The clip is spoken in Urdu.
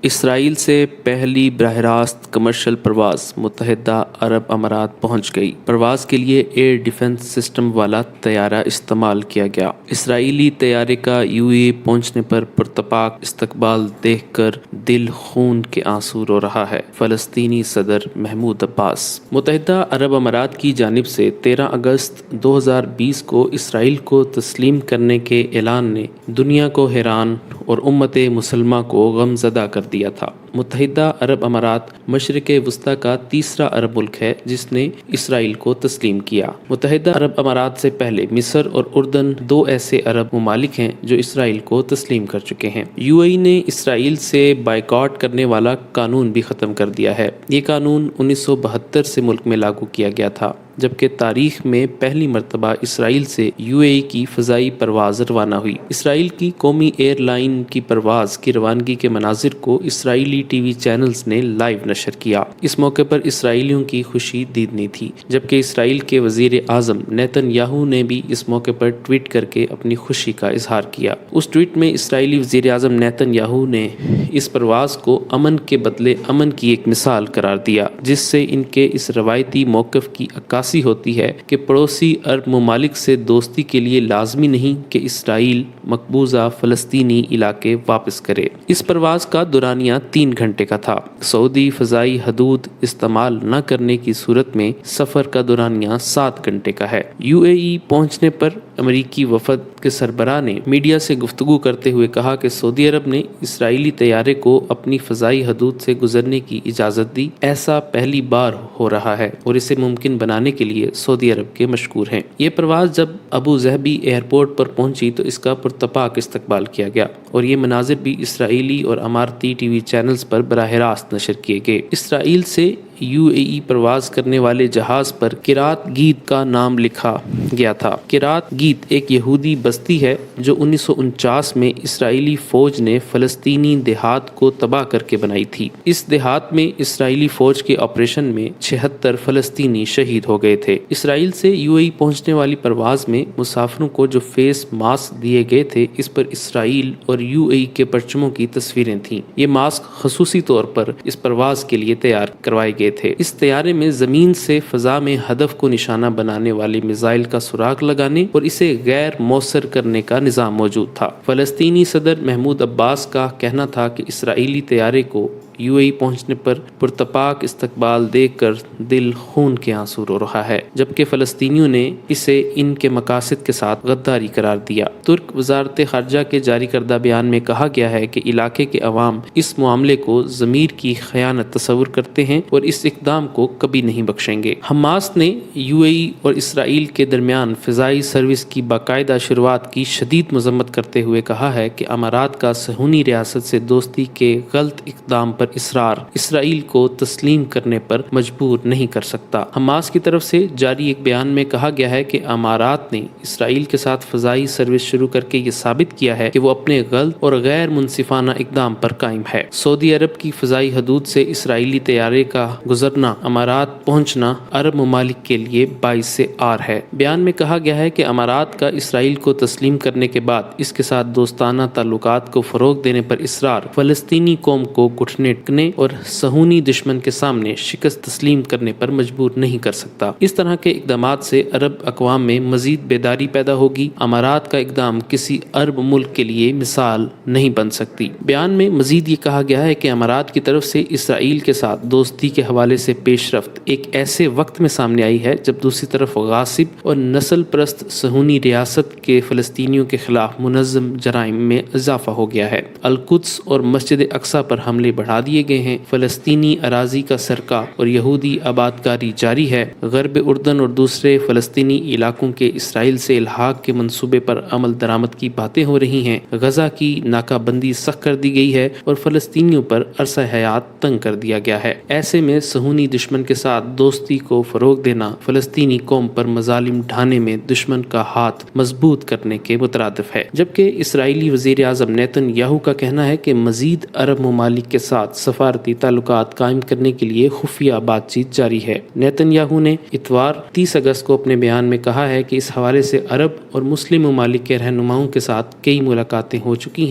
اسرائیل سے پہلی براہ راست کمرشل پرواز متحدہ عرب امارات پہنچ گئی۔ پرواز کے لیے ایئر ڈیفنس سسٹم والا طیارہ استعمال کیا گیا۔ اسرائیلی طیارے کا پہنچنے پر پرتپاک استقبال دیکھ کر دل خون کے آنسو رو رہا ہے۔ فلسطینی صدر محمود عباس۔ متحدہ عرب امارات کی جانب سے 13 اگست 2020 کو اسرائیل کو تسلیم کرنے کے اعلان نے دنیا کو حیران اور امت مسلمہ کو غمزدہ کر دیا تھا۔ متحدہ عرب امارات مشرق وسطیٰ کا تیسرا عرب ملک ہے جس نے اسرائیل کو تسلیم کیا۔ متحدہ عرب امارات سے پہلے مصر اور اردن دو ایسے عرب ممالک ہیں جو اسرائیل کو تسلیم کر چکے ہیں۔ نے اسرائیل سے بائیکاٹ کرنے والا قانون بھی ختم کر دیا ہے۔ یہ قانون 1972 سے ملک میں لاگو کیا گیا تھا، جبکہ تاریخ میں پہلی مرتبہ اسرائیل سے کی فضائی پرواز روانہ ہوئی۔ اسرائیل کی قومی ایئر لائن کی پرواز کی روانگی کے مناظر کو اسرائیلی ٹی وی چینلز نے لائیو نشر کیا۔ اس موقع پر اسرائیلیوں کی خوشی دیدنی تھی، جبکہ اسرائیل کے وزیر اعظم نیتن یاہو نے بھی اس موقع پر ٹویٹ کر کے اپنی خوشی کا اظہار کیا۔ اس ٹویٹ میں اسرائیلی وزیر اعظم نیتن یاہو نے اس پرواز کو امن کے بدلے امن کی ایک مثال قرار دیا، جس سے ان کے اس روایتی موقف کی عکاسی ہوتی ہے کہ پڑوسی عرب ممالک سے دوستی کے لیے لازمی نہیں کہ اسرائیل مقبوضہ فلسطینی علاقے واپس کرے۔ اس پرواز کا دورانیہ 3 گھنٹے کا تھا۔ سعودی فضائی حدود استعمال نہ کرنے کی صورت میں سفر کا دورانیہ 7 گھنٹے کا ہے۔ پہنچنے پر امریکی وفد کے سربراہ نے میڈیا سے گفتگو کرتے ہوئے کہا کہ سعودی عرب نے اسرائیلی طیارے کو اپنی فضائی حدود سے گزرنے کی اجازت دی۔ ایسا پہلی بار ہو رہا ہے اور اسے ممکن بنانے کے لیے سعودی عرب کے مشکور ہیں۔ یہ پرواز جب ابو ظہبی ایئرپورٹ پر پہنچی تو اس کا پرتپاک استقبال کیا گیا اور یہ مناظر بھی اسرائیلی اور اماراتی ٹی وی چینلز پر براہ راست نشر کیے گئے۔ اسرائیل سے پرواز کرنے والے جہاز پر کرات گیت کا نام لکھا گیا تھا۔ کرات گیت ایک یہودی بستی ہے جو 1949 میں اسرائیلی فوج نے فلسطینی دیہات کو تباہ کر کے بنائی تھی۔ اس دیہات میں اسرائیلی فوج کے آپریشن میں 76 فلسطینی شہید ہو گئے تھے۔ اسرائیل سے پہنچنے والی پرواز میں مسافروں کو جو فیس ماسک دیے گئے تھے، اس پر اسرائیل اور کے پرچموں کی تصویریں تھیں۔ یہ ماسک خصوصی طور پر اس پرواز کے لیے تیار کروائے گئے تھے۔ اس طیارے میں زمین سے فضا میں ہدف کو نشانہ بنانے والے میزائل کا سراغ لگانے اور اسے غیر مؤثر کرنے کا نظام موجود تھا۔ فلسطینی صدر محمود عباس کا کہنا تھا کہ اسرائیلی طیارے کو پہنچنے پر پرتپاک استقبال دیکھ کر دل خون کے آنسو رو رہا ہے، جبکہ فلسطینیوں نے اسے ان کے مقاصد کے ساتھ غداری قرار دیا۔ ترک وزارت خارجہ کے جاری کردہ بیان میں کہا گیا ہے کہ علاقے کے عوام اس معاملے کو ضمیر کی خیانت تصور کرتے ہیں اور اس اقدام کو کبھی نہیں بخشیں گے۔ حماس نے اور اسرائیل کے درمیان فضائی سروس کی باقاعدہ شروعات کی شدید مذمت کرتے ہوئے کہا ہے کہ امارات کا صہیونی ریاست سے دوستی کے غلط اقدام پر اصرار اسرائیل کو تسلیم کرنے پر مجبور نہیں کر سکتا۔ حماس کی طرف سے جاری ایک بیان میں کہا گیا ہے کہ امارات نے اسرائیل کے ساتھ فضائی سروس شروع کر کے یہ ثابت کیا ہے کہ وہ اپنے غلط اور غیر منصفانہ اقدام پر قائم ہے۔ سعودی عرب کی فضائی حدود سے اسرائیلی طیارے کا گزرنا، امارات پہنچنا عرب ممالک کے لیے باعث آر ہے۔ بیان میں کہا گیا ہے کہ امارات کا اسرائیل کو تسلیم کرنے کے بعد اس کے ساتھ دوستانہ تعلقات کو فروغ دینے پر اصرار فلسطینی قوم کو گھٹنے ٹیکنے اور صہیونی دشمن کے سامنے شکست تسلیم کرنے پر مجبور نہیں کر سکتا۔ اس طرح کے اقدامات سے عرب اقوام میں مزید بیداری پیدا ہوگی۔ امارات کا اقدام کسی عرب ملک کے لیے مثال نہیں بن سکتی۔ بیان میں مزید یہ کہا گیا ہے کہ امارات کی طرف سے اسرائیل کے ساتھ دوستی کے حوالے سے پیش رفت ایک ایسے وقت میں سامنے آئی ہے جب دوسری طرف غاصب اور نسل پرست صہیونی ریاست کے فلسطینیوں کے خلاف منظم جرائم میں اضافہ ہو گیا ہے۔ القدس اور مسجد اقصی پر حملے بڑھا دیے گئے ہیں۔ فلسطینی اراضی کا سرقہ اور یہودی آبادکاری جاری ہے۔ غرب اردن اور دوسرے فلسطینی علاقوں کے اسرائیل سے الحاق کے منصوبے پر عمل درآمد کی باتیں ہو رہی ہیں۔ غزہ کی ناکہ بندی سخت کر دی گئی ہے اور فلسطینیوں پر عرصہ حیات تنگ کر دیا گیا ہے۔ ایسے میں صہیونی دشمن کے ساتھ دوستی کو فروغ دینا فلسطینی قوم پر مظالم ڈھانے میں دشمن کا ہاتھ مضبوط کرنے کے مترادف ہے، جبکہ اسرائیلی وزیر اعظم نیتن یاہو کا کہنا ہے کہ مزید عرب ممالک کے ساتھ سفارتی تعلقات قائم کرنے کے لیے خفیہ بات چیت جاری ہے۔ نیتن یاہو نے اتوار 30 اگست کو اپنے بیان میں کہا ہے کہ اس حوالے سے عرب اور مسلم ممالک کے رہنماؤں کے ساتھ کئی ملاقاتیں ہو چکی ہیں۔